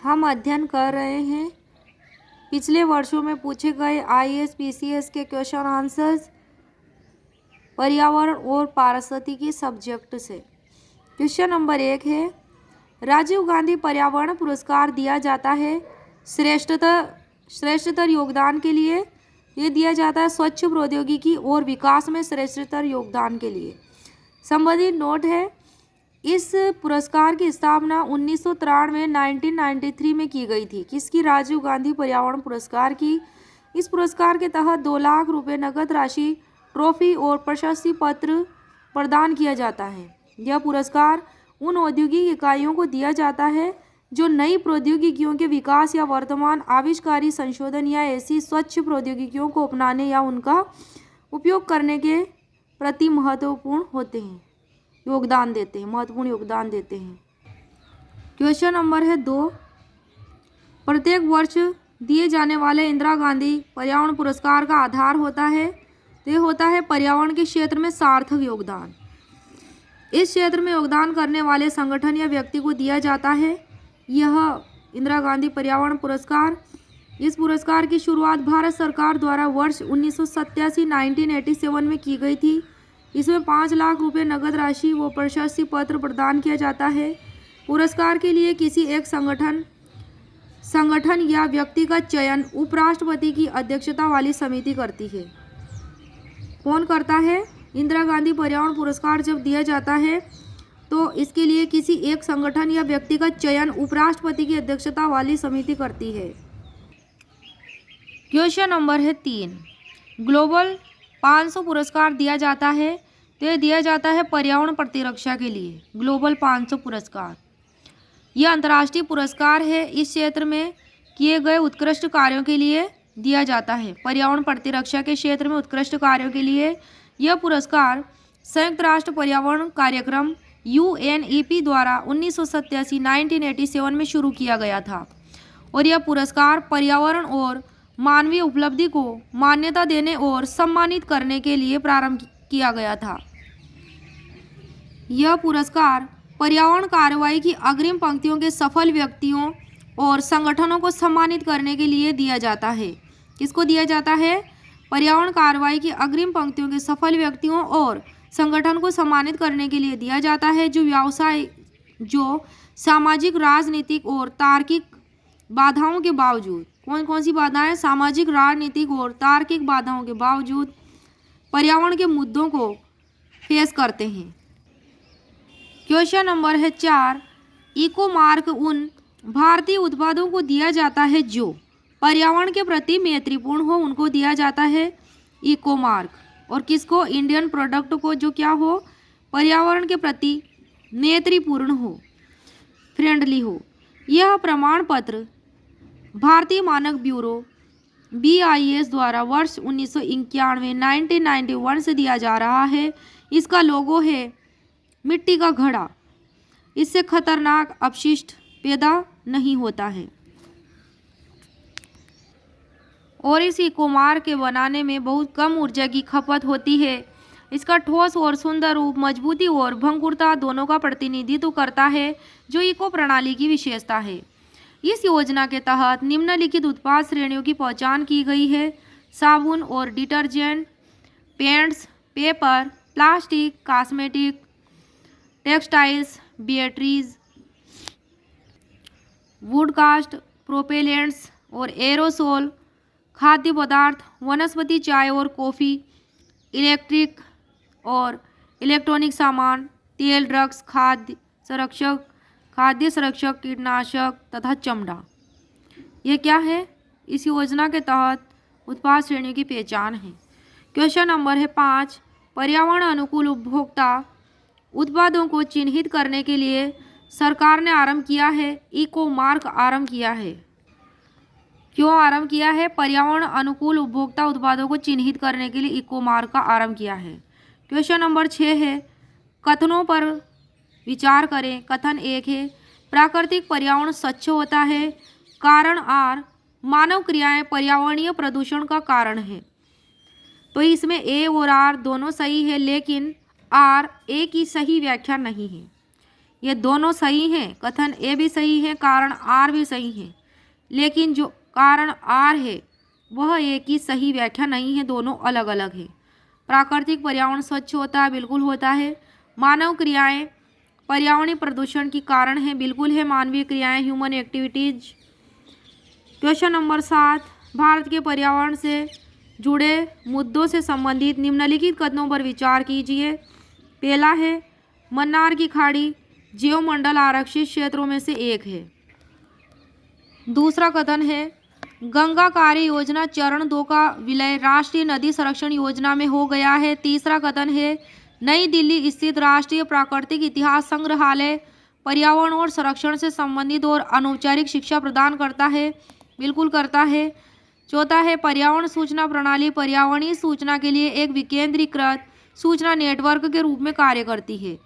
हम अध्ययन कर रहे हैं पिछले वर्षों में पूछे गए आईएएस पीसीएस के क्वेश्चन आंसर्स पर्यावरण और पारिस्थितिकी सब्जेक्ट से। क्वेश्चन नंबर 1 है, राजीव गांधी पर्यावरण पुरस्कार दिया जाता है श्रेष्ठतर योगदान के लिए। ये दिया जाता है स्वच्छ प्रौद्योगिकी और विकास में श्रेष्ठतर योगदान के लिए। संबंधित नोट है, इस पुरस्कार की स्थापना 1993 में की गई थी। किसकी? राजीव गांधी पर्यावरण पुरस्कार की। इस पुरस्कार के तहत 2 लाख रुपए नकद राशि, ट्रॉफी और प्रशस्ति पत्र प्रदान किया जाता है। यह पुरस्कार उन औद्योगिक इकाइयों को दिया जाता है जो नई प्रौद्योगिकियों के विकास या वर्तमान आविष्कारी संशोधन या ऐसी स्वच्छ प्रौद्योगिकियों को अपनाने या उनका उपयोग करने के प्रति महत्वपूर्ण योगदान देते हैं। क्वेश्चन नंबर है 2, प्रत्येक वर्ष दिए जाने वाले इंदिरा गांधी पर्यावरण पुरस्कार का आधार होता है, ये होता है पर्यावरण के क्षेत्र में सार्थक योगदान। इस क्षेत्र में योगदान करने वाले संगठन या व्यक्ति को दिया जाता है यह इंदिरा गांधी पर्यावरण पुरस्कार। इस पुरस्कार की शुरुआत भारत सरकार द्वारा वर्ष 1987 में की गई थी। इसमें 5 लाख रुपए नगद राशि व प्रशस्ति पत्र प्रदान किया जाता है। पुरस्कार के लिए किसी एक संगठन या व्यक्ति का चयन उपराष्ट्रपति की अध्यक्षता वाली समिति करती है। कौन करता है? इंदिरा गांधी पर्यावरण पुरस्कार जब दिया जाता है तो इसके लिए किसी एक संगठन या व्यक्ति का चयन उपराष्ट्रपति की अध्यक्षता वाली समिति करती है। क्वेश्चन नंबर है 3, ग्लोबल 500 पुरस्कार दिया जाता है, तो यह दिया जाता है पर्यावरण प्रतिरक्षा के लिए। ग्लोबल 500 पुरस्कार यह अंतर्राष्ट्रीय पुरस्कार है, इस क्षेत्र में किए गए उत्कृष्ट कार्यों के लिए दिया जाता है। पर्यावरण प्रतिरक्षा के क्षेत्र में उत्कृष्ट कार्यों के लिए यह पुरस्कार संयुक्त राष्ट्र पर्यावरण कार्यक्रम UNEP द्वारा 1987 में शुरू किया गया था और यह पुरस्कार पर्यावरण और मानवीय उपलब्धि को मान्यता देने और सम्मानित करने के लिए प्रारंभ किया गया था। यह पुरस्कार पर्यावरण कार्रवाई की अग्रिम पंक्तियों के सफल व्यक्तियों और संगठनों को सम्मानित करने के लिए दिया जाता है। किसको दिया जाता है? पर्यावरण कार्रवाई की अग्रिम पंक्तियों के सफल व्यक्तियों और संगठन को सम्मानित करने के लिए दिया जाता है जो सामाजिक, राजनीतिक और तार्किक बाधाओं के बावजूद, कौन सी बाधाएं? सामाजिक, राजनीतिक और तार्किक बाधाओं के बावजूद पर्यावरण के मुद्दों को फेस करते हैं। क्वेश्चन नंबर है 4, इको मार्क उन भारतीय उत्पादों को दिया जाता है जो पर्यावरण के प्रति मैत्रीपूर्ण हो, उनको दिया जाता है इको मार्क। और किसको? इंडियन प्रोडक्ट को जो क्या हो, पर्यावरण के प्रति मैत्रीपूर्ण हो, फ्रेंडली हो। यह प्रमाण पत्र भारतीय मानक ब्यूरो BIS द्वारा वर्ष 1991 से दिया जा रहा है। इसका लोगो है मिट्टी का घड़ा। इससे खतरनाक अपशिष्ट पैदा नहीं होता है और इस इको मार्क के बनाने में बहुत कम ऊर्जा की खपत होती है। इसका ठोस और सुंदर रूप मजबूती और भंगुरता दोनों का प्रतिनिधित्व करता है, जो इको प्रणाली की विशेषता है। इस योजना के तहत निम्नलिखित उत्पाद श्रेणियों की पहचान की गई है: साबुन और detergent, paints, paper, plastic, cosmetic, textiles, batteries, woodcast, propellants और एरोसोल, खाद्य पदार्थ, वनस्पति चाय और कॉफ़ी, इलेक्ट्रिक और इलेक्ट्रॉनिक सामान, तेल, ड्रग्स, खाद्य संरक्षक, कीटनाशक तथा चमड़ा। ये क्या है? इस योजना के तहत उत्पाद श्रेणियों की पहचान है। क्वेश्चन नंबर है 5, पर्यावरण अनुकूल उपभोक्ता उत्पादों को चिन्हित करने के लिए सरकार ने आरंभ किया है इको मार्क आरंभ किया है। क्यों आरंभ किया है? पर्यावरण अनुकूल उपभोक्ता उत्पादों को चिन्हित करने के लिए इको मार्क का आरंभ किया है। क्वेश्चन नंबर 6 है, कथनों पर विचार करें। कथन 1 है, प्राकृतिक पर्यावरण स्वच्छ होता है। कारण R, मानव क्रियाएं पर्यावरणीय प्रदूषण का कारण है। तो इसमें A और R दोनों सही है, लेकिन R A की सही व्याख्या नहीं है। ये दोनों सही हैं, कथन ए भी सही है, कारण आर भी सही है, लेकिन जो कारण आर है वह एक ही सही व्याख्या नहीं है, दोनों अलग अलग है। प्राकृतिक पर्यावरण स्वच्छ होता है, बिल्कुल होता है। मानव क्रियाएं पर्यावरणीय प्रदूषण की कारण है, बिल्कुल है। मानवीय क्रियाएं human activities. Question number 7, Bharat के पर्यावरण से जुड़े मुद्दों से संबंधित निम्नलिखित कथनों पर विचार कीजिए। पहला है मन्नार की खाड़ी जीवमंडल आरक्षित क्षेत्रों में से एक है। दूसरा कथन है गंगा कार्य योजना चरण 2 का विलय राष्ट्रीय नदी संरक्षण योजना में हो गया है। तीसरा कथन है नई दिल्ली स्थित राष्ट्रीय प्राकृतिक इतिहास संग्रहालय पर्यावरण और संरक्षण से संबंधित और अनौपचारिक शिक्षा प्रदान करता है, बिल्कुल करता है। चौथा है पर्यावरण सूचना प्रणाली पर्यावरणीय सूचना के लिए एक विकेंद्रीकृत सूचना नेटवर्क के रूप में कार्य करती है।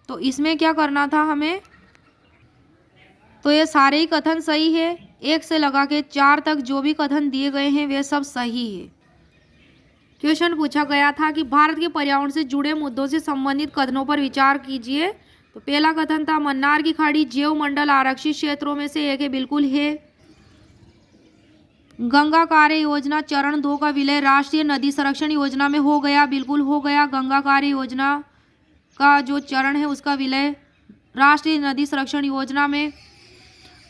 तो इसमें क्या करना था हमें, तो ये सारे ही कथन सही है। 1 से लगा के 4 तक जो भी कथन दिए गए हैं वे सब सही है। क्वेश्चन पूछा गया था कि भारत के पर्यावरण से जुड़े मुद्दों से संबंधित कथनों पर विचार कीजिए। तो पहला कथन था मन्नार की खाड़ी जैव मंडल आरक्षित क्षेत्रों में से एक है, बिल्कुल है। गंगा कार्य योजना चरण 2 का विलय राष्ट्रीय नदी संरक्षण योजना में हो गया, बिल्कुल हो गया। गंगा कार्य योजना का जो चरण है उसका विलय राष्ट्रीय नदी संरक्षण योजना में।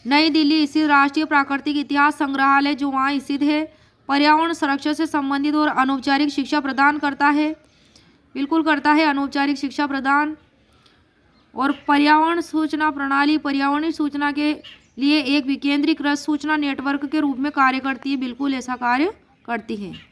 नई दिल्ली स्थित राष्ट्रीय प्राकृतिक इतिहास संग्रहालय जो वहाँ स्थित है पर्यावरण संरक्षण से संबंधित और अनौपचारिक शिक्षा प्रदान करता है, बिल्कुल करता है अनौपचारिक शिक्षा प्रदान। और पर्यावरण सूचना प्रणाली पर्यावरणीय सूचना के लिए एक विकेंद्रीकृत सूचना नेटवर्क के रूप में कार्य करती है, बिल्कुल ऐसा कार्य करती है।